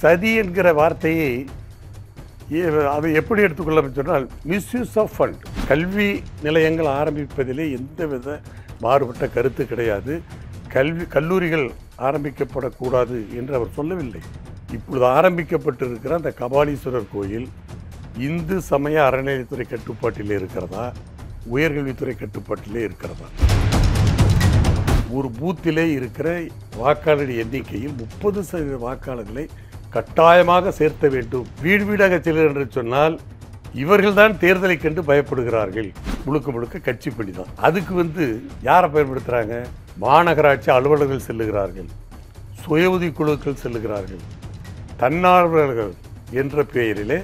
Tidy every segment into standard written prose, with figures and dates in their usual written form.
சதி என்கிற வார்த்தையை அதை எப்படி எடுத்துக்கொள்ள சொன்னால் மிஸ்யூஸ் ஆஃப் ஃபண்ட். கல்வி நிலையங்கள் ஆரம்பிப்பதிலே எந்தவித மாறுபட்ட கருத்து கிடையாது. கல்லூரிகள் ஆரம்பிக்கப்படக்கூடாது என்று அவர் சொல்லவில்லை. இப்பொழுது ஆரம்பிக்கப்பட்டிருக்கிற அந்த கபாலீஸ்வரர் கோயில் இந்து சமய அறநிலையத்துறை கட்டுப்பாட்டிலே இருக்கிறதா, உயர்கல்வித்துறை கட்டுப்பாட்டிலே இருக்கிறதா? ஒரு பூத்திலே இருக்கிற வாக்காளர் எண்ணிக்கையில் 30% வாக்காளர்களை கட்டாயமாக சேர்த்த வேண்டும். வீடு வீடாக செல்லுங்கள் என்று சொன்னால் இவர்கள்தான் தேர்தலை கண்டு பயப்படுகிறார்கள். முழுக்க முழுக்க கட்சி பணி தான். அதுக்கு யாரை பயன்படுத்துகிறாங்க? மாநகராட்சி அலுவலர்கள் செல்லுகிறார்கள், சுய உதவி குழுக்கள் செல்லுகிறார்கள், தன்னார்வலர்கள் என்ற பெயரிலே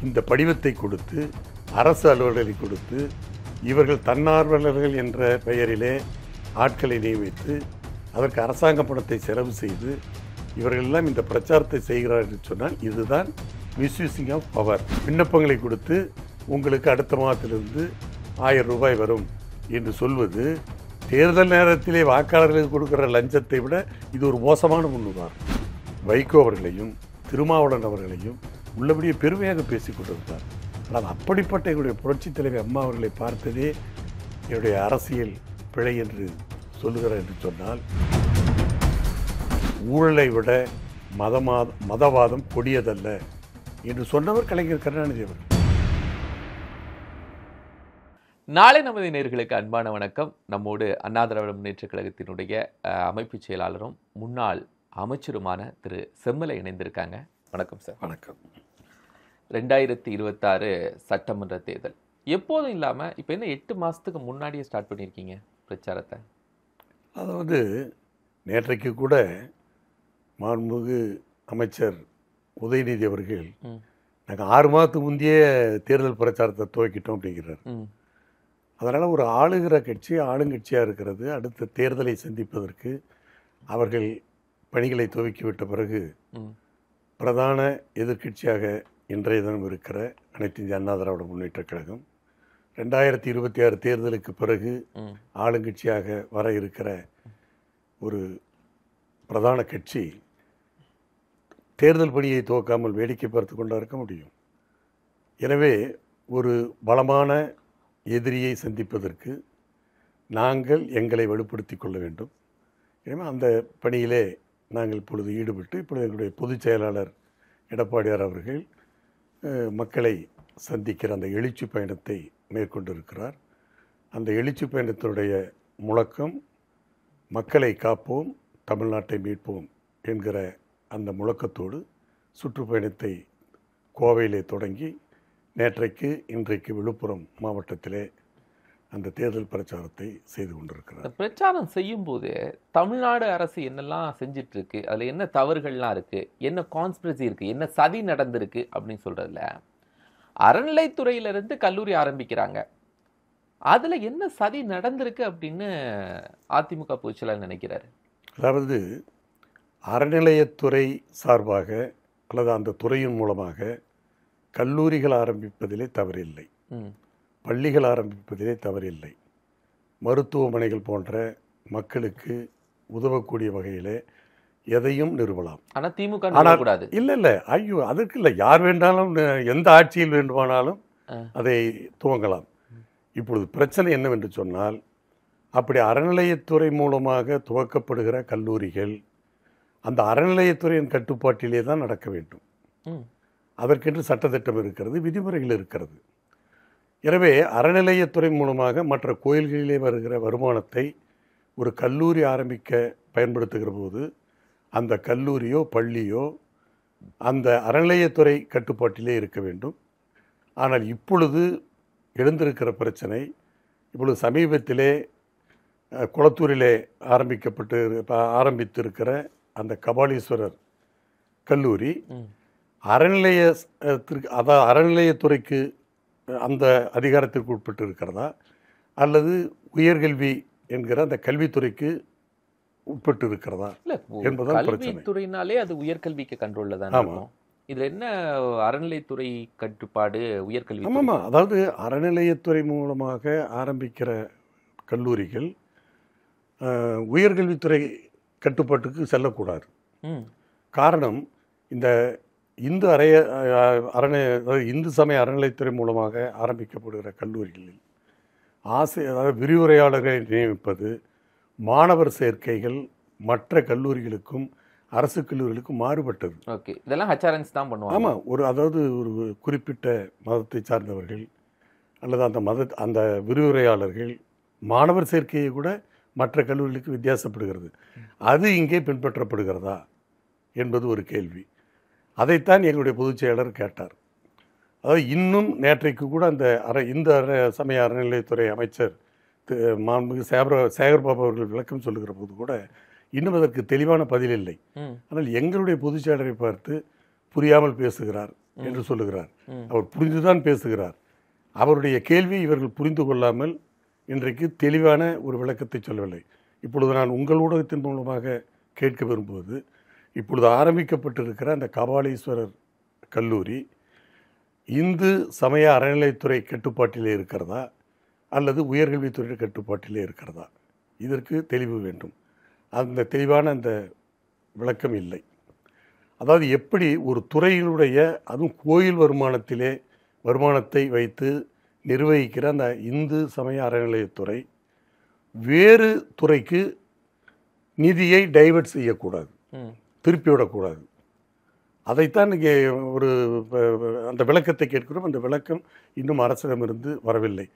இந்த படிவத்தை கொடுத்து அரசு அலுவலர்களை கொடுத்து இவர்கள் தன்னார்வலர்கள் என்ற பெயரிலே ஆட்களை நியமித்து அதற்கு அரசாங்க பணத்தை செலவு செய்து இவர்கள் எல்லாம் இந்த பிரச்சாரத்தை செய்கிறார்கள் என்று சொன்னால் இதுதான் மிஸ்யூசிங் ஆஃப் பவர். விண்ணப்பங்களை கொடுத்து உங்களுக்கு அடுத்த மாதத்திலிருந்து 1000 ரூபாய் வரும் என்று சொல்வது தேர்தல் நேரத்திலே வாக்காளர்களுக்கு கொடுக்கிற லஞ்சத்தை விட இது ஒரு மோசமான முன்னுதாரணம். வைகோ அவர்களையும் திருமாவளவன் அவர்களையும் உள்ளபடியே பெருமையாக பேசிக் கொண்டிருந்தார். ஆனால் அப்படிப்பட்ட என்னுடைய புரட்சித் தலைவி அம்மா அவர்களை பார்த்ததே என்னுடைய அரசியல் பிழை என்று சொல்லுகிறார் என்று சொன்னால், ஊழலை விட மதவாதம் கொடியதல்ல என்று சொன்னவர் கலைஞர் கருணாநிதி அவர்கள். நாளை நமது நேயர்களுக்கு அன்பான வணக்கம். நம்மோடு அண்ணா திராவிட முன்னேற்றக் கழகத்தினுடைய அமைப்பு செயலாளரும் முன்னாள் அமைச்சருமான திரு செம்மலை இணைந்திருக்காங்க. வணக்கம் சார். வணக்கம். 2026 சட்டமன்ற தேர்தல் எப்போதும் இல்லாமல் இப்போ என்ன 8 மாதத்துக்கு முன்னாடியே ஸ்டார்ட் பண்ணியிருக்கீங்க பிரச்சாரத்தை? அதாவது நேற்றைக்கு கூட மாண்புமிகு அமைச்சர் உதயநிதி அவர்கள் நாங்கள் 6 மாதத்துக்கு முந்தைய தேர்தல் பிரச்சாரத்தை துவக்கிட்டோம் அப்படிங்கிறார். அதனால் ஒரு ஆளுகிற கட்சி ஆளுங்கட்சியாக இருக்கிறது. அடுத்த தேர்தலை சந்திப்பதற்கு அவர்கள் பணிகளை துவக்கிவிட்ட பிறகு பிரதான எதிர்க்கட்சியாக இன்றைய தினம் இருக்கிற அனைத்து இந்திய அண்ணா திராவிட முன்னேற்றக் கழகம் 2026 தேர்தலுக்கு பிறகு ஆளுங்கட்சியாக வர இருக்கிற ஒரு பிரதான கட்சி தேர்தல் பணியை துவக்காமல் வேடிக்கை பார்த்து கொண்டா இருக்க முடியும். எனவே ஒரு பலமான எதிரியை சந்திப்பதற்கு நாங்கள் எங்களை வலுப்படுத்தி கொள்ள வேண்டும். எனவே அந்த பணியிலே நாங்கள் இப்பொழுது ஈடுபட்டு இப்பொழுது எங்களுடைய பொதுச் செயலாளர் எடப்பாடியார் அவர்கள் மக்களை சந்திக்கிற அந்த எழுச்சி பயணத்தை மேற்கொண்டிருக்கிறார். அந்த எழுச்சி பயணத்தினுடைய முழக்கம் மக்களை காப்போம், தமிழ்நாட்டை மீட்போம் என்கிற அந்த முழக்கத்தோடு சுற்றுப்பயணத்தை கோவையிலே தொடங்கி நேற்றைக்கு இன்றைக்கு விழுப்புரம் மாவட்டத்திலே அந்த தேர்தல் பிரச்சாரத்தை செய்து கொண்டிருக்கிறார். பிரச்சாரம் செய்யும் போது தமிழ்நாடு அரசு என்னெல்லாம் செஞ்சிட்டு இருக்கு, அதில் என்ன தவறுகள்லாம் இருக்கு, என்ன கான்ஸ்பிரசி இருக்கு, என்ன சதி நடந்திருக்கு அப்படின்னு சொல்றதுல அறநிலைத்துறையிலிருந்து கல்லூரி ஆரம்பிக்கிறாங்க. அதுல என்ன சதி நடந்திருக்கு அப்படின்னு அதிமுக பொதுச்செயலாளர் நினைக்கிறாரு. அதாவது அறநிலையத்துறை சார்பாக அல்லது அந்த துறையின் மூலமாக கல்லூரிகள் ஆரம்பிப்பதிலே தவறில்லை, பள்ளிகள் ஆரம்பிப்பதிலே தவறில்லை, மருத்துவமனைகள் போன்ற மக்களுக்கு உதவக்கூடிய வகையிலே எதையும் நிறுவலாம். ஆனால் திமுக கூடாது. இல்லை ஐயோ அதுக்கு இல்லை, யார் வேண்டாலும் எந்த ஆட்சியில் வேண்டுமானாலும் அதை துவங்கலாம். இப்பொழுது பிரச்சனை என்னவென்று சொன்னால், அப்படி அறநிலையத்துறை மூலமாக துவக்கப்படுகிற கல்லூரிகள் அந்த அறநிலையத்துறையின் கட்டுப்பாட்டிலே தான் நடக்க வேண்டும். அதற்கென்று சட்டத்திட்டம் இருக்கிறது, விதிமுறைகள் இருக்கிறது. எனவே அறநிலையத்துறை மூலமாக மற்ற கோயில்களிலே வருகிற வருமானத்தை ஒரு கல்லூரி ஆரம்பிக்க பயன்படுத்துகிற போது அந்த கல்லூரியோ பள்ளியோ அந்த அறநிலையத்துறை கட்டுப்பாட்டிலே இருக்க வேண்டும். ஆனால் இப்பொழுது எழுந்திருக்கிற பிரச்சனை, இப்பொழுது சமீபத்திலே குளத்தூரிலே ஆரம்பித்திருக்கிற அந்த கபாலீஸ்வரர் கல்லூரி அறநிலையத்துறைக்கு அந்த அதிகாரத்திற்கு உட்பட்டு இருக்கிறதா அல்லது உயர்கல்வி என்கிற அந்த கல்வித்துறைக்கு உட்பட்டு இருக்கிறதா என்பதுதான் பிரச்சனை. கல்வித்துறையினாலே அது உயர்கல்விக்கு கண்ட்ரோல்ல தான் இருக்கும். இதுல என்ன அறநிலையத்துறை கட்டுப்பாடு உயர்கல்வி? ஆமாம், அதாவது அறநிலையத்துறை மூலமாக ஆரம்பிக்கிற கல்லூரிகள் உயர்கல்வித்துறை கட்டுப்பாட்டுக்கு செல்லக்கூடாது. காரணம் இந்த இந்து அதாவது இந்து சமய அறநிலைத்துறை மூலமாக ஆரம்பிக்கப்படுகிற கல்லூரிகளில் அதாவது விரிவுரையாளர்களை நியமிப்பது, மாணவர் சேர்க்கைகள் மற்ற கல்லூரிகளுக்கும் அரசு கல்லூரிகளுக்கும் மாறுபட்டது. ஓகே, இதெல்லாம் ஹச்ஆர்என்ஸ் தான் பண்ணுவாங்க. ஆமாம், அதாவது ஒரு குறிப்பிட்ட மதத்தை சார்ந்தவர்கள் அல்லது அந்த விரிவுரையாளர்கள் மாணவர் சேர்க்கையை கூட மற்ற கல்லூரிகளுக்கு வித்தியாசப்படுகிறது. அது இங்கே பின்பற்றப்படுகிறதா என்பது ஒரு கேள்வி. அதைத்தான் எங்களுடைய பொதுச் செயலாளர் கேட்டார். அதாவது இன்னும் நேற்றைக்கு கூட அந்த இந்து சமய அறநிலையத்துறை அமைச்சர் மாண்புமிகு சேகர்பாபு அவர்கள் விளக்கம் சொல்லுகிற போது கூட இன்னும் அதற்கு தெளிவான பதில் இல்லை. ஆனால் எங்களுடைய பொதுச் செயலரை பார்த்து புரியாமல் பேசுகிறார் என்று சொல்லுகிறார். அவர் புரிந்துதான் பேசுகிறார். அவருடைய கேள்வி இவர்கள் புரிந்து கொள்ளாமல் இன்றைக்கு தெளிவான ஒரு விளக்கத்தை சொல்லவில்லை. இப்பொழுது நான் உங்கள் ஊடகத்தின் மூலமாக கேட்க விரும்புவது, இப்பொழுது ஆரம்பிக்கப்பட்டிருக்கிற அந்த கபாலீஸ்வரர் கல்லூரி இந்து சமய அறநிலைத்துறை கட்டுப்பாட்டிலே இருக்கிறதா அல்லது உயர்கல்வித்துறை கட்டுப்பாட்டிலே இருக்கிறதா? இதற்கு தெளிவு வேண்டும். அந்த தெளிவான அந்த விளக்கம் இல்லை. அதாவது எப்படி ஒரு துறையினுடைய, அதுவும் கோயில் வருமானத்தை வைத்து நிர்வகிக்கிற அந்த இந்து சமய அறநிலையத்துறை வேறு துறைக்கு நிதியை டைவர்ட் செய்யக்கூடாது, திருப்பிவிடக்கூடாது. அதைத்தான் இங்கே அந்த விளக்கத்தை கேட்கிறோம். அந்த விளக்கம் இன்னும் அரசிடமிருந்து வரவில்லை.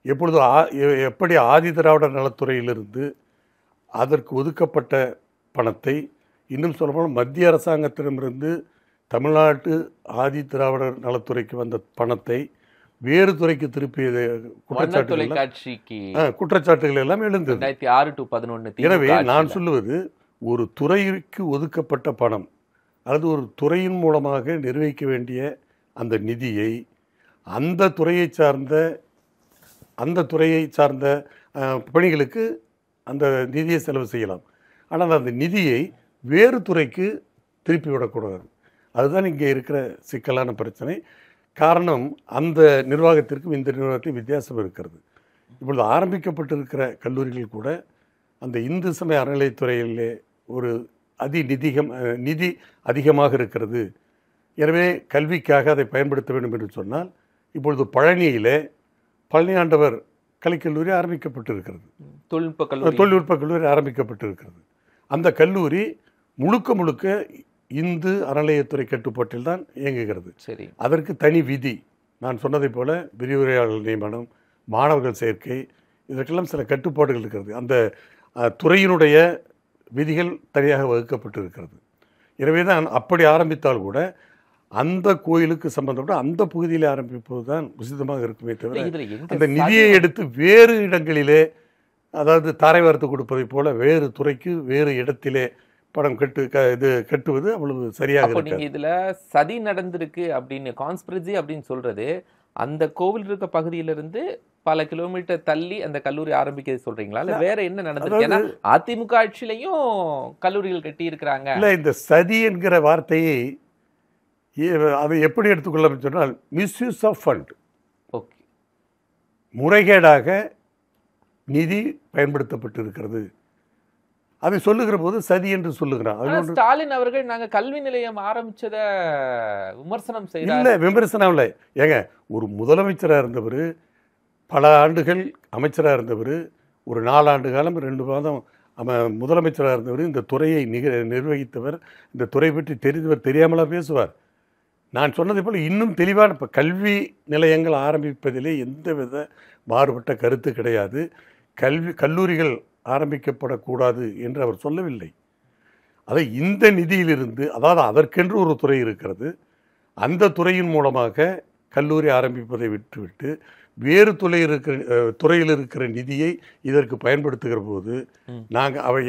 எப்படி ஆதி திராவிடர் நலத்துறையிலிருந்து அதற்கு ஒதுக்கப்பட்ட பணத்தை, இன்னும் சொல்லப்போனால் மத்திய அரசாங்கத்திடமிருந்து தமிழ்நாட்டு ஆதி திராவிடர் நலத்துறைக்கு வந்த பணத்தை வேறு துறைக்கு திருப்பியது குற்றச்சாட்டுகள் எல்லாம் எழுந்தது 2006 to 2011. எனவே நான் சொல்லுவது, ஒரு துறைக்கு ஒதுக்கப்பட்ட பணம் அல்லது ஒரு துறையின் மூலமாக நிர்வகிக்க வேண்டிய அந்த நிதியை அந்த துறையை சார்ந்த பணிகளுக்கு அந்த நிதியை செலவு செய்யலாம். ஆனால் அந்த நிதியை வேறு துறைக்கு திருப்பி விடக்கூடாது. அதுதான் இங்கே இருக்கிற சிக்கலான பிரச்சனை. காரணம், அந்த நிர்வாகத்திற்கும் இந்த நிர்வாகத்திற்கும் வித்தியாசம் இருக்கிறது. இப்பொழுது ஆரம்பிக்கப்பட்டிருக்கிற கல்லூரிகள் கூட அந்த இந்து சமய அறநிலைத்துறையிலே ஒரு நிதி அதிகமாக இருக்கிறது. எனவே கல்விக்காக அதை பயன்படுத்த வேண்டும் என்று சொன்னால், இப்பொழுது பழனி ஆண்டவர் கலைக்கல்லூரி ஆரம்பிக்கப்பட்டிருக்கிறது, தொழில்நுட்ப கல்லூரி ஆரம்பிக்கப்பட்டிருக்கிறது. அந்த கல்லூரி முழுக்க இந்து அறநிலையத்துறை கட்டுப்பாட்டில் தான் இயங்குகிறது. சரி, அதற்கு தனி விதி, நான் சொன்னதை போல விரிவுரையாளர் நியமனம், மாணவர்கள் சேர்க்கை, இதற்கெல்லாம் சில கட்டுப்பாடுகள் இருக்கிறது. அந்த துறையினுடைய விதிகள் தனியாக வகுக்கப்பட்டிருக்கிறது. எனவே தான் அப்படி ஆரம்பித்தால் கூட அந்த கோயிலுக்கு சம்பந்தப்பட்ட அந்த பகுதியில் ஆரம்பிப்பது தான் உசிதமாக இருக்குமே தவிர, அந்த நிதியை எடுத்து வேறு இடங்களிலே, அதாவது தாரை வார்த்து கொடுப்பதை போல வேறு துறைக்கு வேறு இடத்திலே படம் கட்டுவது அவ்வளவு சரியாக இருக்கு. இதுல சதி நடந்திருக்கு அப்படின்னு, கான்ஸ்பிரசி அப்படின்னு சொல்றது, அந்த கோவில் இருக்க பகுதியிலிருந்து பல கிலோமீட்டர் தள்ளி அந்த கல்லூரி ஆரம்பிக்கிறது சொல்றீங்களா, இல்ல வேற என்ன நடந்திருக்கு? ஏன்னா அதிமுக ஆட்சியிலையும் கல்லூரிகள் கட்டி இருக்கிறாங்க. இல்ல, இந்த சதி என்கிற வார்த்தையை அதை எப்படி எடுத்துக்கொள்ள சொன்னால், மிஸ்யூஸ் ஆஃப் ஃபண்ட், முறைகேடாக நிதி பயன்படுத்தப்பட்டிருக்கிறது. அதை சொல்லுகிற போது சதி என்று சொல்லுகிறார். ஸ்டாலின் அவர்கள் நாங்க கல்வி நிலையம் ஆரம்பிச்சத விமர்சனம் செய்யறாங்க. இல்ல, விமர்சனம் இல்லை. ஏங்க, ஒரு முதலமைச்சராக இருந்தவர், பல ஆண்டுகள் அமைச்சராக இருந்தவர், ஒரு 4 ஆண்டு காலம் 2 மாதம் முதலமைச்சராக இருந்தவர், இந்த துறையை நிர்வகித்தவர், இந்த துறை பற்றி தெரிந்தவர், தெரியாமலா பேசுவார்? நான் சொன்னதை போல் இன்னும் தெளிவான கல்வி நிலையங்கள் ஆரம்பிப்பதிலே எந்தவித மாறுபட்ட கருத்து கிடையாது. கல்லூரிகள் ஆரம்பிக்கப்படக்கூடாது என்று அவர் சொல்லவில்லை. அதை இந்த நிதியிலிருந்து, அதாவது அதற்கென்று ஒரு துறை இருக்கிறது, அந்த துறையின் மூலமாக கல்லூரி ஆரம்பிப்பதை விட்டுவிட்டு வேறு துறையில் இருக்கிற நிதியை இதற்கு பயன்படுத்துகிற போது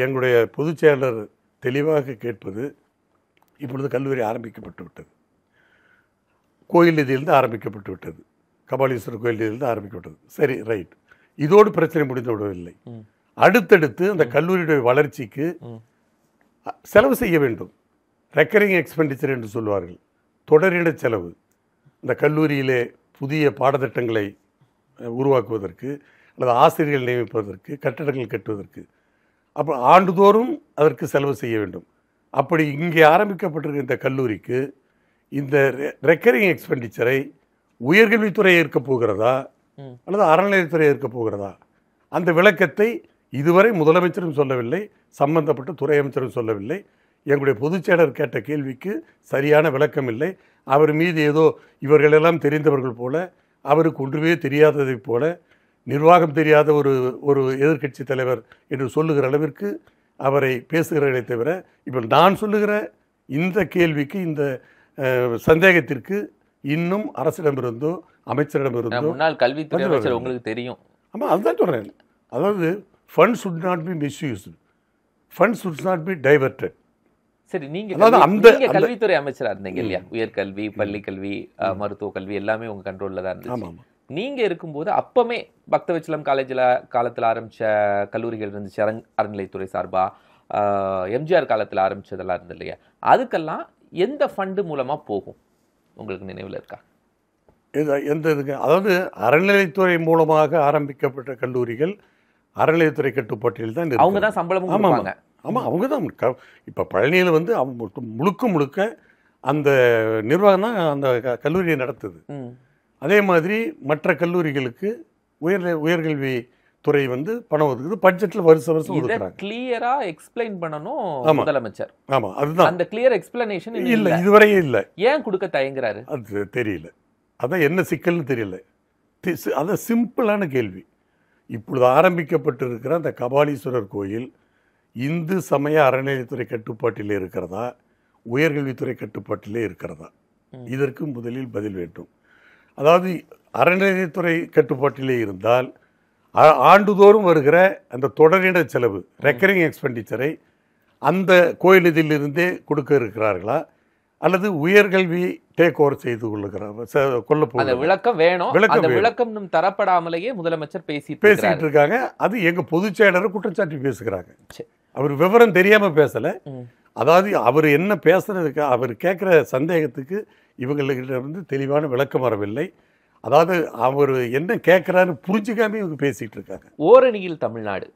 எங்களுடைய பொதுச் செயலர் தெளிவாக கேட்பது, இப்பொழுது கல்லூரி ஆரம்பிக்கப்பட்டு விட்டது, கோயில் நிதியிலிருந்து ஆரம்பிக்கப்பட்டு விட்டது, கபாலீஸ்வரர் கோயில் நிதியிலிருந்து ஆரம்பிக்கப்பட்டது. சரி, ரைட், இதோடு பிரச்சனை முடிந்து விடவில்லை. அடுத்தடுத்து அந்த கல்லூரியுடைய வளர்ச்சிக்கு செலவு செய்ய வேண்டும். ரெக்கரிங் எக்ஸ்பெண்டிச்சர் என்று சொல்வார்கள், தொடரிட செலவு. இந்த கல்லூரியிலே புதிய பாடத்திட்டங்களை உருவாக்குவதற்கு அல்லது ஆசிரியர்கள் நியமிப்பதற்கு, கட்டடங்கள் கட்டுவதற்கு, அப்போ ஆண்டுதோறும் அதற்கு செலவு செய்ய வேண்டும். அப்படி இங்கே ஆரம்பிக்கப்பட்டிருக்க இந்த கல்லூரிக்கு இந்த ரெக்கரிங் எக்ஸ்பெண்டிச்சரை உயர்கல்வித்துறை ஏற்க போகிறதா அல்லது அறநிலையத்துறை ஏற்க போகிறதா? அந்த விளக்கத்தை இதுவரை முதலமைச்சரும் சொல்லவில்லை, சம்பந்தப்பட்ட துறை அமைச்சரும் சொல்லவில்லை. எங்களுடைய பொதுச்செயலர் கேட்ட கேள்விக்கு சரியான விளக்கம் இல்லை. அவர் மீது ஏதோ இவர்களெல்லாம் தெரிந்தவர்கள் போல, அவருக்கு ஒன்றுமே தெரியாததைப் போல, நிர்வாகம் தெரியாத ஒரு எதிர்க்கட்சி தலைவர் என்று சொல்லுகிற அளவிற்கு அவரை பேசுகிறதை தவிர, இப்போ நான் சொல்லுகிற இந்த கேள்விக்கு, இந்த சந்தேகத்திற்கு இன்னும் அரசிடமிருந்தோ அமைச்சரிடமிருந்தோ, முன்னாள் கல்வித்துறை அமைச்சர் உங்களுக்கு தெரியும். ஆமாம், அதுதான் சொல்கிறேன். அதாவது fund should not be misused, fund should not be diverted. சரி, நீங்க கல்வித்துறை அமைச்சரா இருந்தீங்க இல்லையா? உயர்கல்வி, பள்ளி கல்வி, மருத்துவ கல்வி எல்லாமே உங்க கண்ட்ரோல்ல தான் இருந்துச்சு. நீங்க இருக்கும்போது அப்பமே பக்தவச்சலம் காலத்துல ஆரம்பிச்ச கல்லூரிகள் இருந்துச்சு, அறநிலைத்துறை சார்பா. எம்ஜிஆர் காலத்துல ஆரம்பிச்சதெல்லாம் இருந்து இல்லையா? அதுக்கெல்லாம் எந்த ஃபண்டு மூலமா போகும் உங்களுக்கு நினைவில் இருக்கா? எந்த இதுக்கு? அதாவது அறநிலைத்துறை மூலமாக ஆரம்பிக்கப்பட்ட கல்லூரிகள் அறநிலையத்துறை கட்டுப்பாட்டில் தான் அவங்க தான் சம்பளமும் கொடுப்பாங்க. ஆமாம், அவங்க தான். இப்போ பழனியில் வந்து அவங்க முழுக்க அந்த நிர்வாகம் தான் அந்த கல்லூரியை நடத்துது. அதே மாதிரி மற்ற கல்லூரிகளுக்கு உயர்கல்வி துறை வந்து பணம் ஒதுக்குது, பட்ஜெட்டில் வருஷம் ஒதுக்குறாங்க. கிளியரா எக்ஸ்பிளைன் பண்ணணும் முதலமைச்சர். ஆமாம், அதுதான். அந்த கிளியர் எக்ஸ்பிளனேஷன் இல்லை, இதுவரையும் இல்லை. ஏன் கொடுக்க தயங்குறாரு? அது தெரியல. அதான் என்ன சிக்கல்னு தெரியல. அதான் சிம்பிளான கேள்வி. இப்பொழுது ஆரம்பிக்கப்பட்டிருக்கிற அந்த கபாலீஸ்வரர் கோயில் இந்து சமய அறநிலையத்துறை கட்டுப்பாட்டிலே இருக்கிறதா, உயர்கல்வித்துறை கட்டுப்பாட்டிலே இருக்கிறதா? இதற்கு முதலில் பதில் வேண்டும். அதாவது அறநிலையத்துறை கட்டுப்பாட்டிலே இருந்தால் ஆண்டுதோறும் வருகிற அந்த தொடரிட செலவு, ரெக்கரிங் எக்ஸ்பெண்டிச்சரை அந்த கோயில் நிதியிலிருந்தே கொடுக்க இருக்கிறார்களா, அல்லது உயர்கல்வி டேக் ஓவர் செய்து கொள்ள போகிற விளக்கம் வேணும். அந்த விளக்கம் தரப்படாமலேயே முதலமைச்சர் பேசிட்டு இருக்காங்க. அது எங்க பொதுச் செயலரை குற்றச்சாட்டு பேசுகிறாங்க. அவர் விவரம் தெரியாம பேசல. அதாவது அவர் என்ன பேசுறதுக்கு, அவர் கேட்குற சந்தேகத்துக்கு இவங்ககிட்ட இருந்து தெளிவான விளக்கம் வரவில்லை. அதாவது அவர் என்ன கேட்குறாரு புரிஞ்சுக்காம இவங்க பேசிட்டு இருக்காங்க. ஓரணியில் தமிழ்நாடு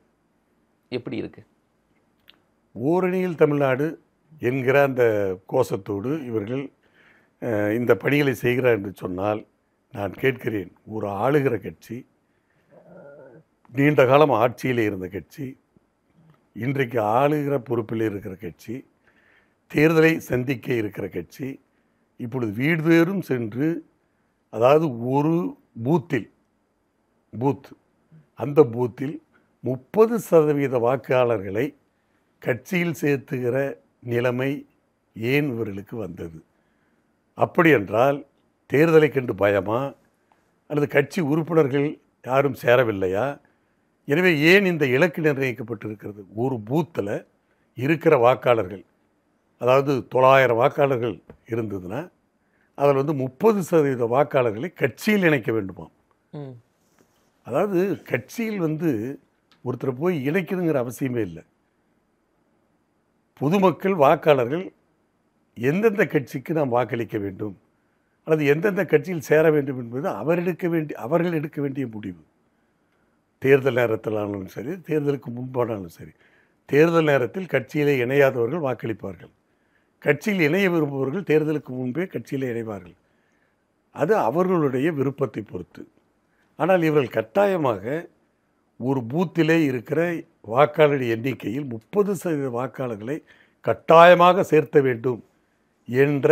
எப்படி இருக்கு? ஓரணியில் தமிழ்நாடு என்கிற அந்த கோஷத்தோடு இவர்கள் இந்த பணிகளை செய்கிறார் என்று சொன்னால் நான் கேட்கிறேன், ஒரு ஆளுகிற கட்சி, நீண்ட காலம் ஆட்சியில் இருந்த கட்சி, இன்றைக்கு ஆளுகிற பொறுப்பில் இருக்கிற கட்சி, தேர்தலை சந்திக்க இருக்கிற கட்சி, இப்பொழுது வீடுதோறும் சென்று, அதாவது ஒரு அந்த பூத்தில் 30% வாக்காளர்களை கட்சியில் சேர்த்துகிற நிலைமை ஏன் இவர்களுக்கு வந்தது? அப்படி என்றால் தேர்தலை கண்டு பயமா, அல்லது கட்சி உறுப்பினர்கள் யாரும் சேரவில்லையா? எனவே ஏன் இந்த இலக்கு நிர்ணயிக்கப்பட்டிருக்கிறது? ஒரு பூத்தில் இருக்கிற வாக்காளர்கள், அதாவது 900 வாக்காளர்கள் இருந்ததுன்னா அதில் வந்து 30% வாக்காளர்களை கட்சியில் இணைக்க வேண்டுமாம். அதாவது கட்சியில் வந்து ஒருத்தரை போய் இணைக்கணுங்கிற அவசியமே இல்லை. பொதுமக்கள் வாக்காளர்கள் எந்தெந்த கட்சிக்கு நாம் வாக்களிக்க வேண்டும் அல்லது எந்தெந்த கட்சியில் சேர வேண்டும் என்பது அவர்கள் எடுக்க வேண்டிய முடிவு. தேர்தல் நேரத்திலானாலும் சரி, தேர்தலுக்கு முன்பானாலும் சரி. தேர்தல் நேரத்தில் கட்சியிலே இணையாதவர்கள் வாக்களிப்பார்கள். கட்சியில் இணைய விரும்புபவர்கள் தேர்தலுக்கு முன்பே கட்சியில் இணைவார்கள். அது அவர்களுடைய விருப்பத்தை பொறுத்து. ஆனால் இவர்கள் கட்டாயமாக ஒரு பூத்திலே இருக்கிற வாக்காளர் எண்ணிக்கையில் 30% வாக்காளர்களை கட்டாயமாக சேர்த்த வேண்டும் என்ற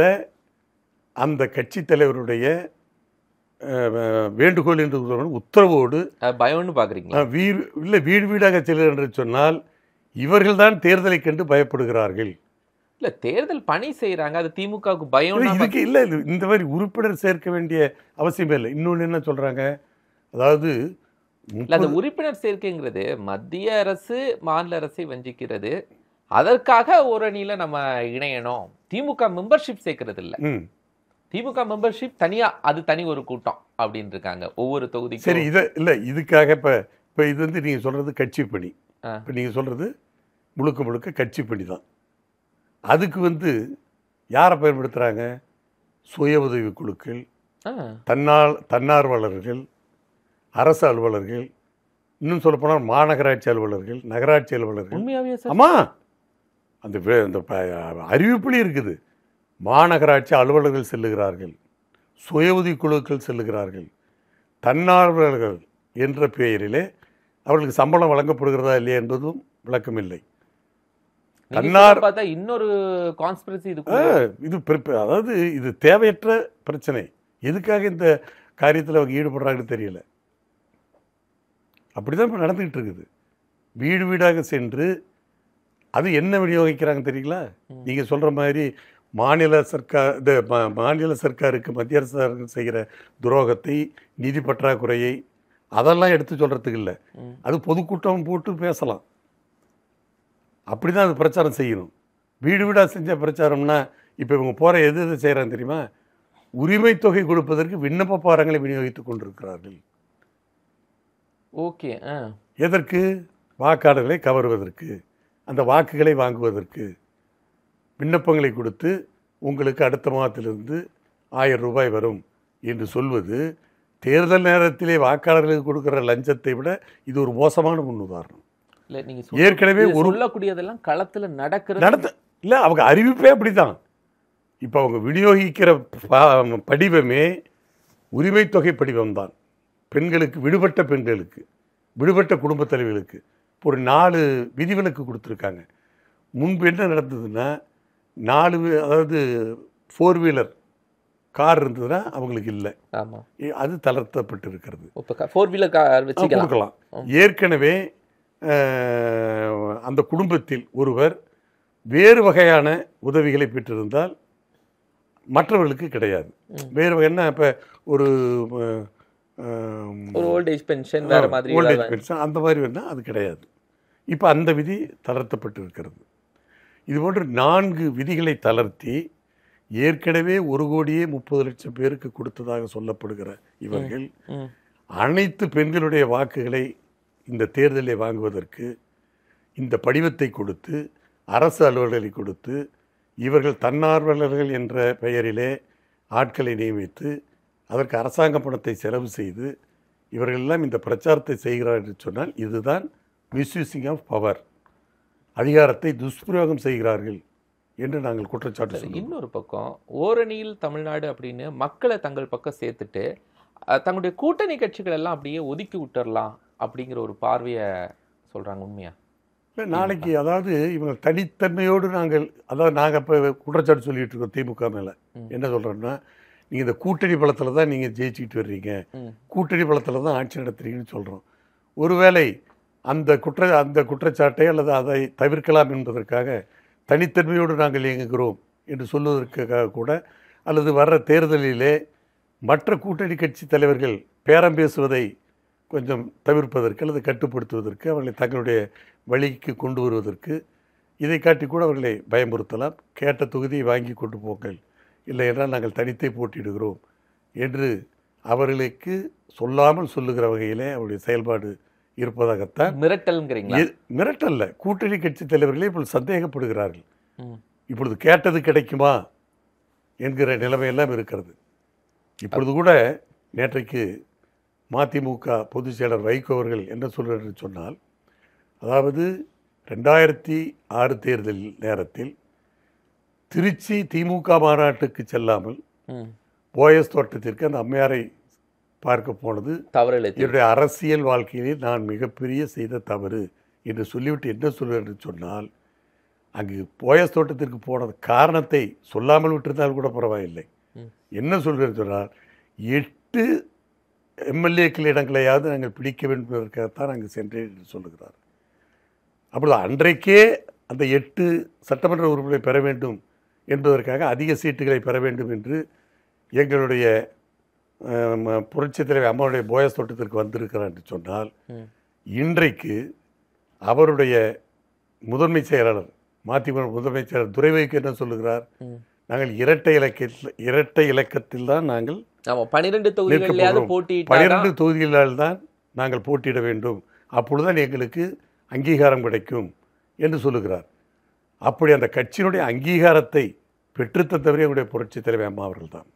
அந்த கட்சி தலைவருடைய வேண்டுகோள் என்று உத்தரவோடு பயம்னு பார்க்குறீங்களா? வீடு வீடாக செல்லுங்கள் என்று சொன்னால் இவர்கள்தான் தேர்தலை கண்டு பயப்படுகிறார்கள். இல்லை, தேர்தல் பணி செய்கிறாங்க, அது திமுகவுக்கு பயம் இதுக்கு இல்லை. இந்த மாதிரி உறுப்பினர் சேர்க்க வேண்டிய அவசியமே இல்லை. இன்னொன்று என்ன சொல்கிறாங்க, அதாவது அந்த உறுப்பினர் சேர்க்கைங்கிறது மத்திய அரசு மாநில அரசை வஞ்சிக்கிறது. அதற்காக ஒரு அணியில நம்ம இணையணும். திமுக மெம்பர்ஷிப் சேர்க்கறது இல்லை. திமுக மெம்பர்ஷிப் தனியா, அது தனி ஒரு கூட்டம் அப்படின்னு இருக்காங்க ஒவ்வொரு தொகுதிக்கும். சரி, இதை இல்லை, இதுக்காக இப்போ இது வந்து நீங்கள் சொல்கிறது கட்சி பணி. இப்போ நீங்கள் சொல்கிறது முழுக்க கட்சி பணி தான். அதுக்கு வந்து யாரை பயன்படுத்துகிறாங்க? சுய உதவி குழுக்கள், தன்னார்வலர்கள், அரசு அலுவலர்கள், இன்னும் சொல்லப்போனால் மாநகராட்சி அலுவலர்கள், நகராட்சி அலுவலர்கள். உண்மையாவே? ஆமாம், அந்த அறிவிப்புலேயும் இருக்குது. மாநகராட்சி அலுவலர்கள் செல்லுகிறார்கள், சுய உதவி குழுக்கள் செல்லுகிறார்கள், தன்னார்வலர்கள் என்ற பெயரிலே அவர்களுக்கு சம்பளம் வழங்கப்படுகிறதா இல்லையா என்பதும் விளக்கமில்லை. தன்னார் பார்த்தா இன்னொரு கான்ஸ்பிரசி இது அதாவது இது தேவையற்ற பிரச்சனை. எதுக்காக இந்த காரியத்தில் அவங்க ஈடுபடுறாங்கன்னு தெரியல. அப்படிதான் இப்போ நடந்துகிட்டு இருக்குது. வீடு வீடாக சென்று அது என்ன விநியோகிக்கிறாங்க தெரியுங்களா? நீங்கள் சொல்கிற மாதிரி மாநில சர்க்காருக்கு மத்திய அரசு செய்கிற துரோகத்தை, நிதி பற்றாக்குறையை அதெல்லாம் எடுத்து சொல்கிறதுக்கு இல்லை. அது பொதுக்கூட்டம் போட்டு பேசலாம். அப்படி தான் அது பிரச்சாரம் செய்யணும். வீடு வீடாக செஞ்ச பிரச்சாரம்னா இப்போ இவங்க போகிற எது செய்கிறாங்க தெரியுமா? உரிமை தொகை கொடுப்பதற்கு விண்ணப்ப பாரங்களை விநியோகித்துக் கொண்டிருக்கிறார்கள். ஓகே. எதற்கு? வாக்காளர்களை கவருவதற்கு, அந்த வாக்குகளை வாங்குவதற்கு விண்ணப்பங்களை கொடுத்து உங்களுக்கு அடுத்த மாதத்திலிருந்து 1000 ரூபாய் வரும் என்று சொல்வது தேர்தல் நேரத்திலே வாக்காளர்களுக்கு கொடுக்குற லஞ்சத்தை விட இது ஒரு மோசமான முன்னுதாரணம். ஏற்கனவே சொல்லக்கூடியதெல்லாம் களத்தில் இல்லை, அவங்க அறிவிப்பே அப்படிதான். இப்போ அவங்க விநியோகிக்கிற படிவமே உரிமை தொகை படிவம் தான். பெண்களுக்கு, விடுபட்ட குடும்பத் தலைவர்களுக்கு ஒரு 4 விதிவிலக்கு கொடுத்துருக்காங்க. முன்பு என்ன நடந்ததுன்னா 4 அதாவது 4 வீலர் கார் இருந்ததுன்னா அவங்களுக்கு இல்லை, அது தளர்த்தப்பட்டு இருக்கிறது. 4 வீலர் கார் கொடுக்கலாம். ஏற்கனவே அந்த குடும்பத்தில் ஒருவர் வேறு வகையான உதவிகளை பெற்றிருந்தால் மற்றவர்களுக்கு கிடையாது. வேறு வகைன்னா இப்போ ஒரு ஓல்டேஜ் பென்ஷன், வேறு மாதிரி ஓல்டேஜ் பென்ஷன் அந்த மாதிரி வேணால் அது கிடையாது. இப்போ அந்த விதி தளர்த்தப்பட்டு இருக்கிறது. இதுபோன்று 4 விதிகளை தளர்த்தி ஏற்கனவே 1,30,00,000 பேருக்கு கொடுத்ததாக சொல்லப்படுகிற இவர்கள் அனைத்து பெண்களுடைய வாக்குகளை இந்த தேர்தலை வாங்குவதற்கு இந்த படிவத்தை கொடுத்து, அரசு அலுவலர்களை கொடுத்து, இவர்கள் தன்னார்வலர்கள் என்ற பெயரிலே ஆட்களை நியமித்து அதற்கு அரசாங்க பணத்தை செலவு செய்து இவர்களெல்லாம் இந்த பிரச்சாரத்தை செய்கிறார்கள் என்று சொன்னால் இதுதான் மிஸ்யூசிங் ஆஃப் பவர், அதிகாரத்தை துஷ்பிரயோகம் செய்கிறார்கள் என்று நாங்கள் குற்றச்சாட்டு சொல்லுவோம். இன்னொரு பக்கம் ஓரணியில் தமிழ்நாடு அப்படின்னு மக்களை தங்கள் பக்கம் சேர்த்துட்டு தங்களுடைய கூட்டணி கட்சிகள் எல்லாம் அப்படியே ஒதுக்கி விட்டுறலாம் அப்படிங்கிற ஒரு பார்வையை சொல்கிறாங்க. உண்மையா? இல்லை, நாளைக்கு அதாவது இவங்க தனித்தன்மையோடு நாங்கள் இப்போ குற்றச்சாட்டு சொல்லிகிட்டு இருக்கோம் திமுக மேலே. என்ன சொல்கிறோன்னா, நீங்கள் இந்த கூட்டணி பலத்தில் தான் நீங்கள் ஜெயிச்சுக்கிட்டு வர்றீங்க, கூட்டணி பலத்தில் தான் ஆட்சி நடத்துறீங்கன்னு சொல்கிறோம். ஒருவேளை அந்த குற்றச்சாட்டை அல்லது அதை தவிர்க்கலாம் என்பதற்காக தனித்தன்மையோடு நாங்கள் இயங்குகிறோம் என்று சொல்வதற்காக கூட, அல்லது வர்ற தேர்தலிலே மற்ற கூட்டணி கட்சி தலைவர்கள் பேரம் பேசுவதை கொஞ்சம் தவிர்ப்பதற்கு அல்லது கட்டுப்படுத்துவதற்கு, அவர்களை தங்களுடைய வழிக்கு கொண்டு வருவதற்கு இதை காட்டி கூட அவர்களை பயமுறுத்தலாம். கேட்ட தொகுதியை வாங்கி கொண்டு போங்கள், இல்லை என்றால் நாங்கள் தனித்தே போட்டியிடுகிறோம் என்று அவர்களுக்கு சொல்லாமல் சொல்லுகிற வகையிலே அவருடைய செயல்பாடு இருப்பதாகத்தான். மிரட்டல்ல, கூட்டணி கட்சி தலைவர்களே இப்பொழுது சந்தேகப்படுகிறார்கள். இப்பொழுது கேட்டது கிடைக்குமா என்கிற நிலைமையெல்லாம் இருக்கிறது. இப்பொழுது கூட நேற்றைக்கு மதிமுக பொதுச் செயலர் வைகோ அவர்கள் என்ன சொல்கிறார் என்று சொன்னால், அதாவது 2006 தேர்தல் நேரத்தில் திருச்சி திமுக மாநாட்டுக்கு செல்லாமல் போயஸ் தோட்டத்திற்கு அந்த அம்மையாரை பார்க்க போனது என்னுடைய அரசியல் வாழ்க்கையிலே நான் மிகப்பெரிய செய்த தவறு என்று சொல்லிவிட்டு என்ன சொல்கிறார் என்று சொன்னால், அங்கு போயஸ் தோட்டத்திற்கு போனது காரணத்தை சொல்லாமல் விட்டிருந்தால் கூட பரவாயில்லை. என்ன சொல்கிறார் சொன்னால், 8 எம்எல்ஏக்கள் இடங்களையாவது நாங்கள் பிடிக்க வேண்டும் என்பதற்காகத்தான் நாங்கள் சென்றேன் என்று சொல்லுகிறார். அப்பொழுது அன்றைக்கே அந்த 8 சட்டமன்ற உறுப்பினர்களை பெற வேண்டும் என்பதற்காக அதிக சீட்டுகளை பெற வேண்டும் என்று எங்களுடைய புரட்சித் தலைவர் அம்மாவுடைய போயஸ் தோட்டத்திற்கு வந்திருக்கிறார் என்று சொன்னால், இன்றைக்கு அவருடைய முதன்மை செயலாளர் மதிமுக முதன்மை செயலாளர் துரைவைக்கு என்ன சொல்லுகிறார், நாங்கள் இரட்டை இலக்கத்தில் தான் நாங்கள் 12 தொகுதிகளால் தான் நாங்கள் போட்டியிட வேண்டும், அப்பொழுதுதான் எங்களுக்கு அங்கீகாரம் கிடைக்கும் என்று சொல்லுகிறார். அப்படி அந்த கட்சியினுடைய அங்கீகாரத்தை பெற்றுத்தந்தவரே எங்களுடைய புரட்சித் தலைவர் அம்மா அவர்கள் தான்.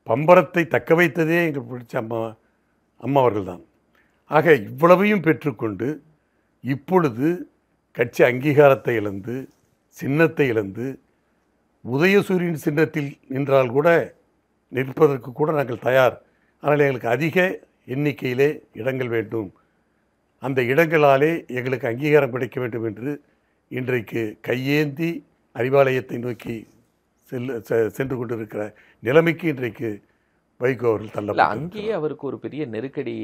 பம்பரத்தை தக்க வைத்ததே எங்கள் புரட்சி அம்மா அவர்கள் தான். ஆக இவ்வளவையும் பெற்றுக்கொண்டு இப்பொழுது கட்சி அங்கீகாரத்தை இழந்து சின்னத்தை இழந்து உதயசூரியன் சின்னத்தில் நின்றால் கூட நிற்பதற்கு கூட நாங்கள் தயார். ஆனால் எங்களுக்கு அதிக எண்ணிக்கையிலே இடங்கள் வேண்டும், அந்த இடங்களாலே எங்களுக்கு அங்கீகாரம் கிடைக்க வேண்டும் என்று இன்றைக்கு கையேந்தி அறிவாலயத்தை நோக்கி சென்று கொண்டிருக்கிற நிலைமைக்கு இன்றைக்கு வைகோ அவர்கள் தள்ளப்பட்டார். அங்கேயே அவருக்கு ஒரு பெரிய நெருக்கடி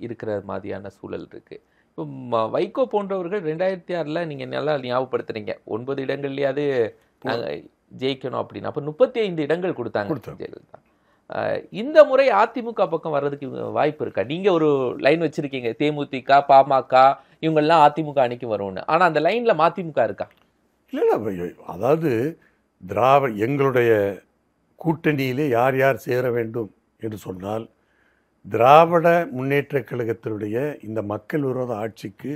இருக்கிற மாதிரியான சூழல் இருக்கு. இப்போ வைகோ போன்றவர்கள் 2006 நீங்க நல்லா ஞாபகப்படுத்துறீங்க, 9 இடங்கள்லயாவது ஜெயிக்கணும் அப்படின்னு. அப்ப 35 இடங்கள் கொடுத்தாங்க ஜெயலலிதா. இந்த முறை அதிமுக பக்கம் வர்றதுக்கு வாய்ப்பு இருக்கா? நீங்க ஒரு லைன் வச்சிருக்கீங்க, தேமுதிக, பாமக இவங்கெல்லாம் அதிமுக அணிக்கு வரும்னு. ஆனா அந்த லைன்ல மதிமுக இருக்கா? இல்லை, அதாவது எங்களுடைய கூட்டணியிலே யார் யார் சேர வேண்டும் என்று சொன்னால், திராவிட முன்னேற்றக் கழகத்தினுடைய இந்த மக்கள் விரோத ஆட்சிக்கு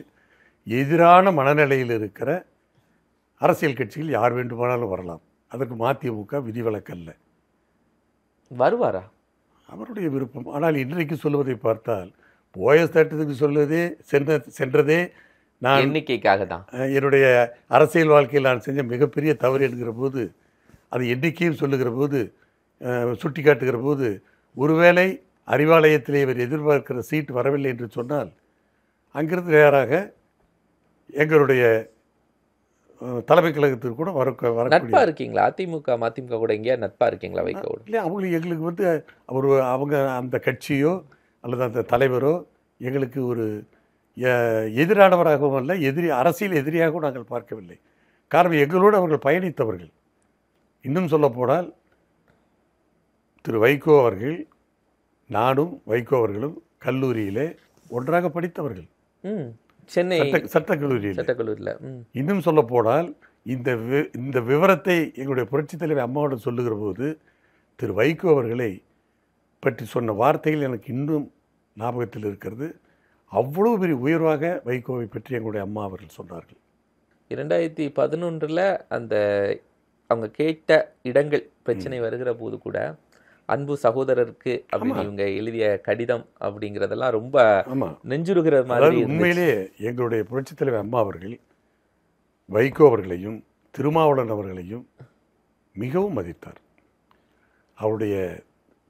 எதிரான மனநிலையில் இருக்கிற அரசியல் கட்சிகள் யார் வேண்டுமானாலும் வரலாம். அதற்கு மதிமுக விதிவிலக்கல்ல. வருவாரா? அவருடைய விருப்பம். ஆனால் இன்றைக்கு சொல்வதை பார்த்தால் போயஸ் தட்டத்துக்கு சொல்வதே சென்றதே நான் எண்ணிக்கைக்காக தான். என்னுடைய அரசியல் வாழ்க்கையில் நான் செஞ்ச மிகப்பெரிய தவறு என்கிற போது, அது எண்ணிக்கையும் சொல்லுகிற போது, சுட்டி காட்டுகிற போது, ஒருவேளை அறிவாலயத்திலே இவர் எதிர்பார்க்கிற சீட் வரவில்லை என்று சொன்னால் அங்கிருந்து நேராக எங்களுடைய தலைமை கழகத்துக்கு கூட நட்பா இருக்கீங்களா? அதிமுக மதிமுக கூட எங்கேயா நட்பா இருக்கீங்களா வைகோட? இல்லை, அவங்களுக்கு எங்களுக்கு அவங்க அந்த கட்சியோ அல்லது அந்த தலைவரோ எங்களுக்கு ஒரு எதிரானவராகவும் அல்ல, அரசியல் எதிரியாகவும் நாங்கள் பார்க்கவில்லை. காரணம், எங்களோடு அவர்கள் பயணித்தவர்கள். இன்னும் சொல்லப்போனால் திரு வைகோ அவர்கள், நானும் வைகோ அவர்களும் கல்லூரியிலே ஒன்றாக படித்தவர்கள், சென்னை சட்டக்கல்லூரியில். இன்னும் சொல்ல போனால் இந்த விவரத்தை எங்களுடைய புரட்சித் தலைவர் அம்மாவோட சொல்லுகிற போது திரு வைகோ அவர்களை பற்றி சொன்ன வார்த்தைகள் எனக்கு இன்னும் ஞாபகத்தில் இருக்கிறது. அவ்வளவு பெரிய உயர்வாக வைகோவை பற்றி எங்களுடைய அம்மா அவர்கள் சொன்னார்கள். 2011 அந்த அவங்க கேட்ட இடங்கள் பிரச்சனை வருகிற போது கூட அன்பு சகோதரருக்கு அப்படின்னு இவங்க எழுதிய கடிதம் அப்படிங்கிறதெல்லாம் ரொம்ப நெஞ்சுருகிற மாதிரி. உண்மையிலேயே எங்களுடைய புரட்சித் தலைவர் அம்மா அவர்கள் வைகோ அவர்களையும் திருமாவளவன் அவர்களையும் மிகவும் மதித்தார். அவருடைய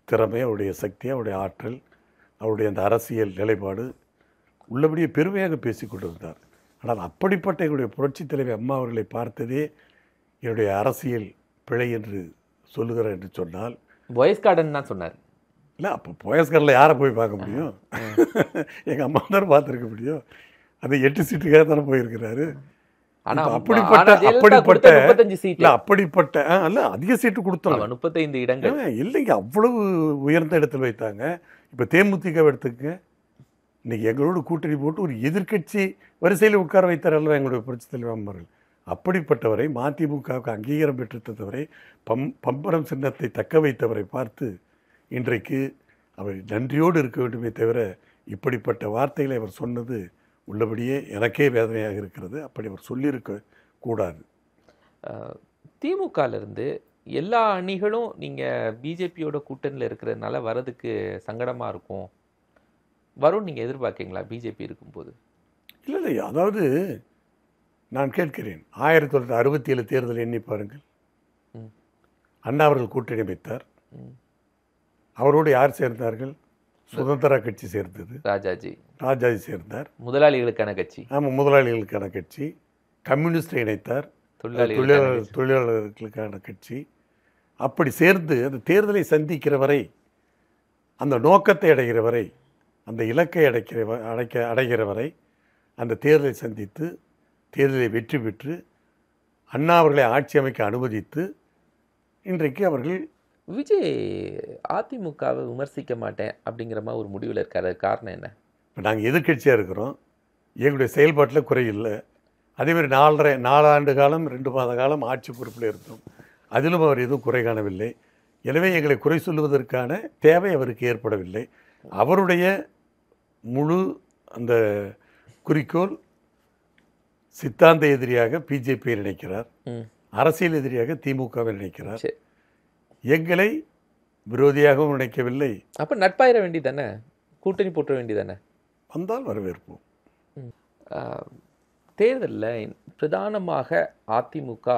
திறமை, அவருடைய சக்தி, அவருடைய ஆற்றல், அவருடைய அந்த அரசியல் நிலைப்பாடு உள்ளபடியே பெருமையாக பேசி கொண்டிருந்தார். ஆனால் அப்படிப்பட்ட எங்களுடைய புரட்சித் தலைவர் அம்மா அவர்களை பார்த்ததே என்னுடைய அரசியல் பிழை என்று சொல்லுகிறார் என்று சொன்னால், பாய்ஸ் கார்டன் தான் சொன்னார். இல்லை, அப்போ பாய்ஸ் கார்டனில் யாரை போய் பார்க்க முடியும்? எங்கள் அம்மா தானே பார்த்துருக்க முடியும். அது 8 சீட்டுக்காக தானே போயிருக்கிறாரு. அப்படிப்பட்ட அல்ல, அதிக சீட்டு கொடுத்தோம், 35 இடங்கள் இல்லைங்க, அவ்வளவு உயர்ந்த இடத்தில் வைத்தாங்க. இப்போ தேமுதிக எடுத்துக்க, இன்னைக்கு எங்களோட கூட்டணி போட்டு ஒரு எதிர்கட்சி வரிசையில் உட்கார வைத்தார் அல்லவா எங்களுடைய புரட்சித் தலைவர் அம்மார்கள். அப்படிப்பட்டவரை, மதிமுகவுக்கு அங்கீகாரம் பெற்று தந்தவரை, பம்பரம் சின்னத்தை தக்க வைத்தவரை பார்த்து இன்றைக்கு அவர் நன்றியோடு இருக்க வேண்டுமே தவிர இப்படிப்பட்ட வார்த்தைகளை அவர் சொன்னது உள்ளபடியே எனக்கே வேதனையாக இருக்கிறது. அப்படி அவர் சொல்லியிருக்க கூடாது. திமுகலேருந்து எல்லா அணிகளும் நீங்கள் பிஜேபியோட கூட்டணியில் இருக்கிறதுனால வரதுக்கு சங்கடமாக இருக்கும், வரும் நீங்கள் எதிர்பார்க்கீங்களா பிஜேபி இருக்கும்போது? இல்லை, அதாவது நான் கேட்கிறேன், 1967 தேர்தல் எண்ணி பாருங்கள். அண்ணா அவர்கள் கூட்டணி அமைத்தார். அவரோடு யார் சேர்ந்தார்கள்? சுதந்திர கட்சி சேர்ந்தது, ராஜாஜி சேர்ந்தார். முதலாளிகளுக்கான கட்சி. ஆமாம், முதலாளிகளுக்கான கட்சி. கம்யூனிஸ்டை இணைத்தார், தொழிலாளர்களுக்கான கட்சி. அப்படி சேர்ந்து அந்த தேர்தலை சந்திக்கிற வரை, அந்த நோக்கத்தை அடைகிற வரை, அந்த இலக்கை அடைகிற வரை அந்த தேர்தலை சந்தித்து தேர்தலை வெற்றி பெற்று அண்ணா அவர்களை ஆட்சி அமைக்க அனுமதித்து இன்றைக்கு அவர்கள் விஜய் அதிமுகவை விமர்சிக்க மாட்டேன் அப்படிங்கிற மாதிரி ஒரு முடிவில் இருக்காரு. காரணம் என்ன? இப்போ நாங்கள் எதிர்கட்சியாக இருக்கிறோம், எங்களுடைய செயல்பாட்டில் குறையில்லை. அதேமாதிரி 4 ஆண்டு காலம் 2 மாத காலம் ஆட்சி பொறுப்பில் இருந்தோம், அதிலும் அவர் எதுவும் குறை காணவில்லை. எனவே எங்களை குறை சொல்லுவதற்கான தேவை அவருக்கு ஏற்படவில்லை. அவருடைய முழு அந்த குறிக்கோள் சித்தாந்த எதிரியாக பிஜேபியை நினைக்கிறார், அரசியல் எதிரியாக திமுகவை நினைக்கிறார். எங்களை விரோதியாகவும் நினைக்கவில்லை. அப்போ நட்பாயிர வேண்டியதானே, கூட்டணி போட்ட வேண்டியதானே? வந்தால் வரவேற்போம். தேர்தலில் பிரதானமாக அதிமுக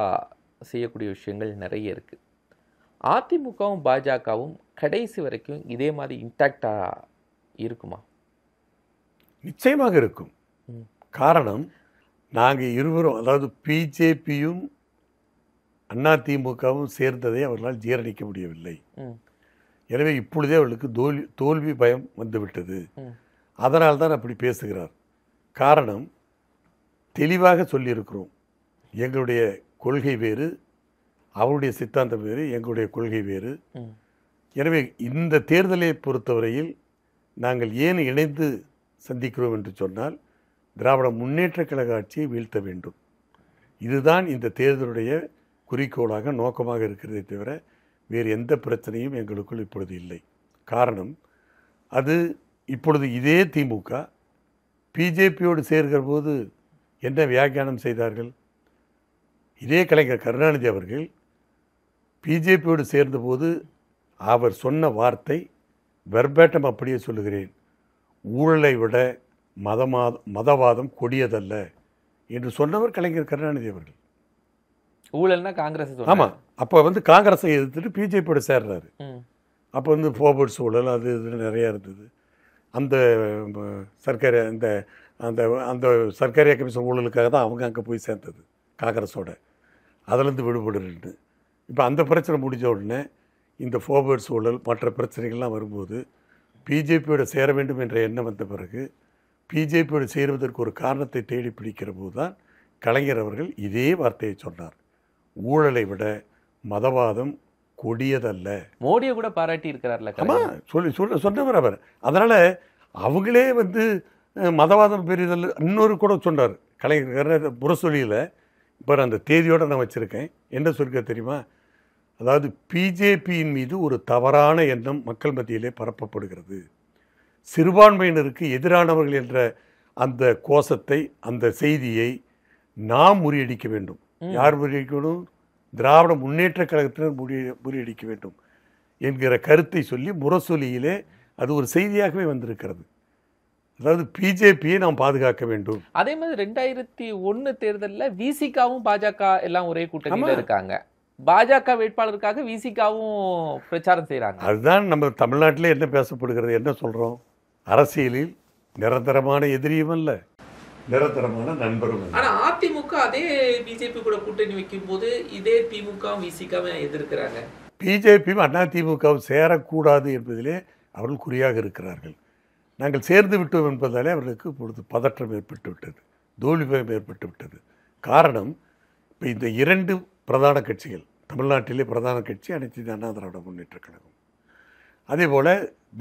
செய்யக்கூடிய விஷயங்கள் நிறைய இருக்கு. அதிமுகவும் பாஜகவும் கடைசி வரைக்கும் இதே மாதிரி இன்டாக்டா இருக்குமா? நிச்சயமாக இருக்கும். காரணம், நாங்கள் இருவரும், அதாவது பிஜேபியும் அதிமுகவும் சேர்ந்ததை அவர்களால் ஜீரணிக்க முடியவில்லை. எனவே இப்பொழுதே அவர்களுக்கு தோல்வி பயம் வந்துவிட்டது. அதனால் தான் அப்படி பேசுகிறார். காரணம், தெளிவாக சொல்லியிருக்கிறோம். எங்களுடைய கொள்கை வேறு, அவருடைய சித்தாந்தம் வேறு, எங்களுடைய கொள்கை வேறு. எனவே இந்த தேர்தலை பொறுத்தவரையில் நாங்கள் ஏன் இணைந்து சந்திக்கிறோம் என்று சொன்னால், திராவிட முன்னேற்ற கழக ஆட்சியை வீழ்த்த வேண்டும். இதுதான் இந்த தேர்தலுடைய குறிக்கோளாக, நோக்கமாக இருக்கிறதே தவிர வேறு எந்த பிரச்சனையும் எங்களுக்குள் இப்பொழுது இல்லை. காரணம், அது இப்பொழுது இதே திமுக பிஜேபியோடு சேர்கிற போது என்ன வியாக்கியானம் செய்தார்கள்? இதே கலைஞர் கருணாநிதி அவர்கள் பிஜேபியோடு சேர்ந்தபோது அவர் சொன்ன வார்த்தை, வெர்பேட்டம் அப்படியே சொல்லுகிறேன், ஊழலை விட மதவாதம் கொடியதல்ல என்று சொன்னவர் கலைஞர் கருணாநிதி அவர்கள். ஊழல்னா காங்கிரஸ். ஆமாம், அப்போ காங்கிரஸை எதிர்த்துட்டு பிஜேபியோட சேர்றாரு. அப்போ ஃபோர்வர்ட்ஸ் ஊழல் அது இது நிறையா இருந்தது. அந்த சர்க்காரி அந்த அந்த சர்க்காரியா கமிஷன் ஊழலுக்காக தான் அவங்க அங்கே போய் சேர்ந்தது காங்கிரஸோட. அதிலேருந்து விடுபடுறது. இப்போ அந்த பிரச்சனை முடிஞ்ச உடனே இந்த ஃபோர்வர்ட்ஸ் ஊழல் மற்ற பிரச்சனைகள்லாம் வரும்போது பிஜேபியோட சேர வேண்டும் என்ற எண்ணம் வந்த பிறகு பிஜேபியோடு சேருவதற்கு ஒரு காரணத்தை தேடி பிடிக்கிற போது தான் கலைஞர் அவர்கள் இதே வார்த்தையை சொன்னார், ஊழலை விட மதவாதம் கொடியதல்ல. மோடியை கூட பாராட்டி இருக்கிறார்ல. ஆமாம், சொன்னவர் அவர். அதனால் அவங்களே மதவாதம் பெரியதல்ல. இன்னொரு கூட சொன்னார் கலைஞர் முரசொலியில். இப்போ அந்த தேதியோடு நான் வச்சுருக்கேன். என்ன சொல்லிக்க தெரியுமா? அதாவது பிஜேபியின் மீது ஒரு தவறான எண்ணம் மக்கள் மத்தியிலே பரப்பப்படுகிறது. சிறுபான்மையினருக்கு எதிரானவர்கள் என்ற அந்த கோஷத்தை, அந்த செய்தியை நாம் முறியடிக்க வேண்டும். யார் முறியடிக்கணும்? திராவிட முன்னேற்ற கழகத்தினர் முறியடிக்க வேண்டும் என்கிற கருத்தை சொல்லி முரசொலியிலே அது ஒரு செய்தியாகவே வந்திருக்கிறது. அதாவது பிஜேபியை நாம் பாதுகாக்க வேண்டும். அதே மாதிரி 2001 தேர்தலில் விசிகாவும் பாஜக எல்லாம் ஒரே கூட்டணியில் இருக்காங்க. பாஜக வேட்பாளருக்காக விசிகாவும் பிரச்சாரம் செய்கிறாங்க. அதுதான் நம்ம தமிழ்நாட்டிலே என்ன பேசப்படுகிறது, என்ன சொல்கிறோம்? அரசியலில் நிரந்தரமான எதிரியும் அல்ல, நிரந்தரமான நண்பரும். ஆனால் அதிமுக அதே பிஜேபி கூட கூட்டணி வைக்கும் போது இதே திமுக விசிகாவை எதிர்க்கிறாங்க. பிஜேபியும் அதிமுகவும் சேரக்கூடாது என்பதிலே அவர்கள் குறியாக இருக்கிறார்கள். நாங்கள் சேர்ந்து விட்டோம் என்பதாலே அவர்களுக்கு இப்பொழுது பதற்றம் ஏற்பட்டு விட்டது, தோல்வி பயம் ஏற்பட்டு விட்டது. காரணம், இப்போ இந்த இரண்டு பிரதான கட்சிகள், தமிழ்நாட்டிலே பிரதான கட்சி அனைத்து இந்திய அண்ணா திராவிட முன்னேற்ற கழகம், அதே போல்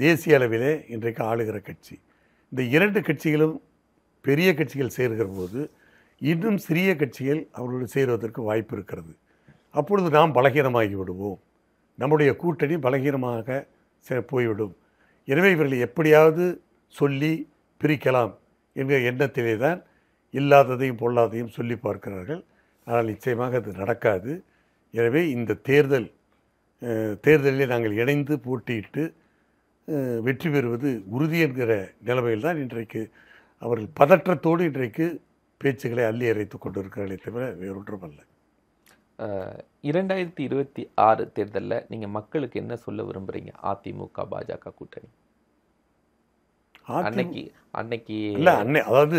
தேசிய அளவிலே இன்றைக்கு ஆளுகிற கட்சி. இந்த இரண்டு கட்சிகளும் பெரிய கட்சிகள் சேர்கிற போது இன்னும் சிறிய கட்சிகள் அவர்களோடு சேருவதற்கு வாய்ப்பு இருக்கிறது. அப்பொழுது நாம் பலகீனமாகி விடுவோம், நம்முடைய கூட்டணி பலகீனமாக போய்விடும். எனவே இவர்களை எப்படியாவது சொல்லி பிரிக்கலாம் என்கிற எண்ணத்திலே தான் இல்லாததையும் பொல்லாதையும் சொல்லி பார்க்கிறார்கள். ஆனால் நிச்சயமாக அது நடக்காது. எனவே இந்த தேர்தலிலே நாங்கள் இணைந்து போட்டியிட்டு வெற்றி பெறுவது உறுதி என்கிற நிலைமையில் தான் இன்றைக்கு அவர்கள் பதற்றத்தோடு இன்றைக்கு பேச்சுக்களை அள்ளி அரைத்து கொண்டிருக்கிறார்களே தவிர வேறொன்றும் அல்ல. 2026 தேர்தலில் நீங்கள் மக்களுக்கு என்ன சொல்ல விரும்புகிறீங்க? அதிமுக பாஜக கூட்டணி அன்னைக்கு இல்லை அதாவது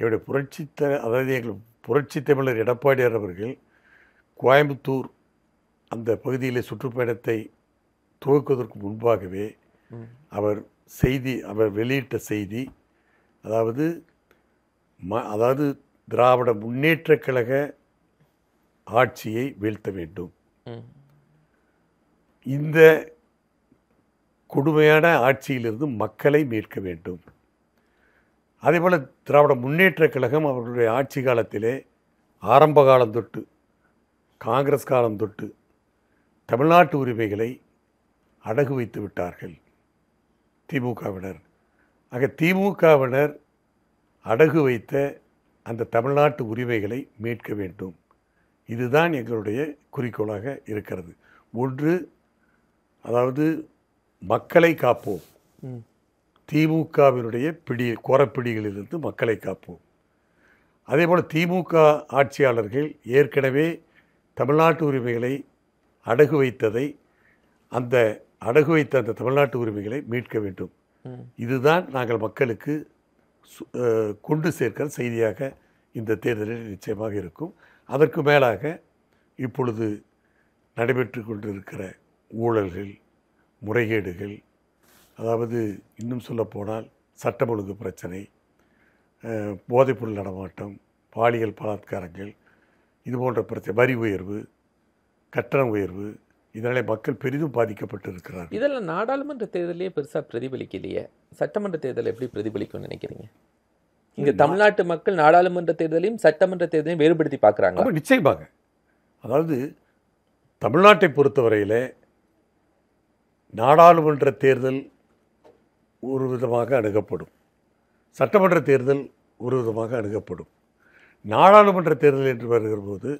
என்னுடைய எங்கள் புரட்சி தமிழர் எடப்பாடியார் அவர்கள் கோயம்புத்தூர் அந்த பகுதியில் சுற்றுப்பயணத்தை துவக்குவதற்கு முன்பாகவே அவர் வெளியிட்ட செய்தி, அதாவது திராவிட முன்னேற்ற கழக ஆட்சியை வீழ்த்த வேண்டும், இந்த கொடுமையான ஆட்சியிலிருந்து மக்களை மீட்க வேண்டும். அதேபோல் திராவிட முன்னேற்ற கழகம் அவர்களுடைய ஆட்சி காலத்திலே ஆரம்ப காலம் தொட்டு காங்கிரஸ் காலம் தொட்டு தமிழ்நாட்டு உரிமைகளை அடகு வைத்து விட்டார்கள் திமுகவினர். ஆக திமுகவினர் அடகு வைத்த அந்த தமிழ்நாட்டு உரிமைகளை மீட்க வேண்டும். இதுதான் எங்களுடைய குறிக்கோளாக இருக்கிறது. ஒன்று, அதாவது மக்களை காப்போம், திமுகவினுடைய கோரப்பிடிகளிலிருந்து மக்களை காப்போம். அதேபோல் திமுக ஆட்சியாளர்கள் ஏற்கனவே தமிழ்நாட்டு உரிமைகளை அடகு வைத்ததை அந்த தமிழ்நாட்டு உரிமைகளை மீட்க வேண்டும். இதுதான் நாங்கள் மக்களுக்கு கொண்டு சேர்க்கிற செய்தியாக இந்த தேர்தலில் நிச்சயமாக இருக்கும். அதற்கு மேலாக இப்பொழுது நடைபெற்று கொண்டிருக்கிற ஊழல்கள், முறைகேடுகள், அதாவது இன்னும் சொல்லப்போனால் சட்டம் ஒழுங்கு பிரச்சனை, போதைப்பொருள் நடமாட்டம், பாலியல் பலாத்காரங்கள், இது போன்ற பிரச்சனை, வரி உயர்வு, கட்டண உயர்வு, இதனாலே மக்கள் பெரிதும் பாதிக்கப்பட்டு இருக்கிறார்கள். இதெல்லாம் நாடாளுமன்ற தேர்தலையே பெருசாக பிரதிபலிக்கலையே, சட்டமன்ற தேர்தல் எப்படி பிரதிபலிக்கும்னு நினைக்கிறீங்க? இங்கே தமிழ்நாட்டு மக்கள் நாடாளுமன்ற தேர்தலையும் சட்டமன்ற தேர்தலையும் வேறுபடுத்தி பார்க்குறாங்க. நிச்சயமாக. அதாவது தமிழ்நாட்டை பொறுத்தவரையில் நாடாளுமன்ற தேர்தல் ஒரு விதமாக அணுகப்படும், சட்டமன்ற தேர்தல் ஒரு விதமாக அணுகப்படும். நாடாளுமன்ற தேர்தல் என்று வருகிற போது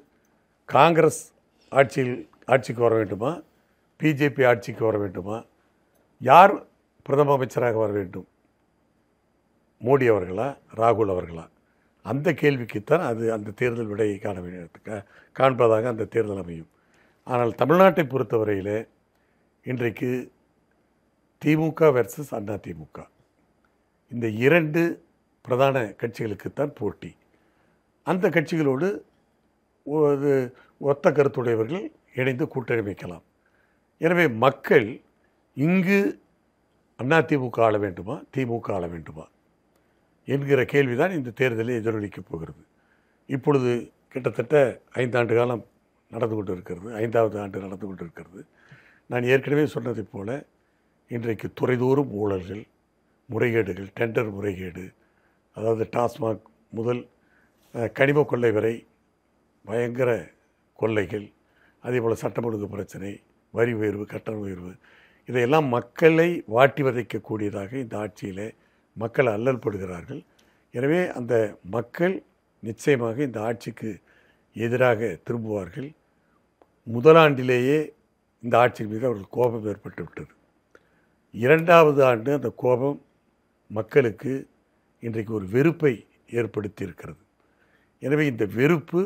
காங்கிரஸ் ஆட்சிக்கு வர வேண்டுமா, பிஜேபி ஆட்சிக்கு வர வேண்டுமா, யார் பிரதம அமைச்சராக வர வேண்டும், மோடி அவர்களா ராகுல் அவர்களா, அந்த கேள்விக்குத்தான் அந்த தேர்தல் விடையை காண்பதாக அந்த தேர்தல் அமையும். ஆனால் தமிழ்நாட்டை பொறுத்தவரையில் இன்றைக்கு திமுக வெர்சஸ் அதிமுக, இந்த இரண்டு பிரதான கட்சிகளுக்குத்தான் போட்டி. அந்த கட்சிகளோடு ஒத்த கருத்துடையவர்கள் இணைந்து கூட்டணி வைக்கலாம். எனவே மக்கள் இங்கு அதிமுக ஆள வேண்டுமா, திமுக ஆள வேண்டுமா என்கிற கேள்விதான் இந்த தேர்தலை எதிரொலிக்கப் போகிறது. இப்பொழுது கிட்டத்தட்ட 5 ஆண்டு காலம் நடந்து கொண்டு இருக்கிறது, 5வது ஆண்டு நடந்து கொண்டு இருக்கிறது. நான் ஏற்கனவே சொன்னதைப் போல இன்றைக்கு துறைதோறும் ஊழல்கள், முறைகேடுகள், டெண்டர் முறைகேடு, அதாவது டாஸ்மாக் முதல் கனிம கொள்ளை வரை பயங்கர கொள்ளைகள், அதேபோல் சட்டம் ஒழுங்கு பிரச்சனை, வரி உயர்வு, கட்டண உயர்வு, இதையெல்லாம் மக்களை வாட்டி வதைக்கக்கூடியதாக இந்த ஆட்சியில் மக்கள் அல்லல் படுகிறார்கள். எனவே அந்த மக்கள் நிச்சயமாக இந்த ஆட்சிக்கு எதிராக திரும்புவார்கள். முதலாண்டிலேயே இந்த ஆட்சியின் மீது அவர்கள் கோபம் ஏற்பட்டு விட்டது. 2வது ஆண்டு அந்த கோபம் மக்களுக்கு இன்றைக்கு ஒரு வெறுப்பை ஏற்படுத்தி இருக்கிறது. எனவே இந்த வெறுப்பு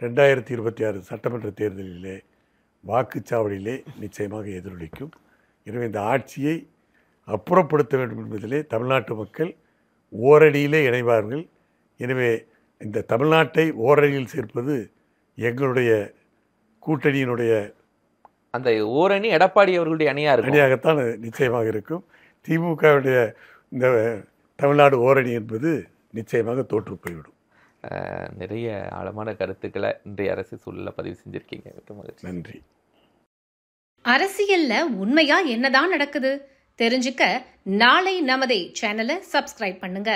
2026 சட்டமன்ற தேர்தலிலே வாக்குச்சாவடியிலே நிச்சயமாக எதிரொலிக்கும். எனவே இந்த ஆட்சியை அப்புறப்படுத்த வேண்டும் என்பதிலே தமிழ்நாட்டு மக்கள் ஓரணியிலே இணைவார்கள். எனவே இந்த தமிழ்நாட்டை ஓரணியில் சேர்ப்பது எங்களுடைய கூட்டணியினுடைய அந்த ஓரணி எடப்பாடி அவர்களுடைய அணியாகத்தான் நிச்சயமாக இருக்கும். திமுகவுடைய இந்த தமிழ்நாடு ஓரணி என்பது நிச்சயமாக தோற்று போய்விடும். நிறைய ஆழமான கருத்துக்களை இன்றைய அரசியல் சூழலில் பதிவு செஞ்சிருக்கீங்க. நன்றி. அரசியல்ல உண்மையா என்னதான் நடக்குது தெரிஞ்சுக்க நாளை நமதே சேனலை சப்ஸ்கிரைப் பண்ணுங்க.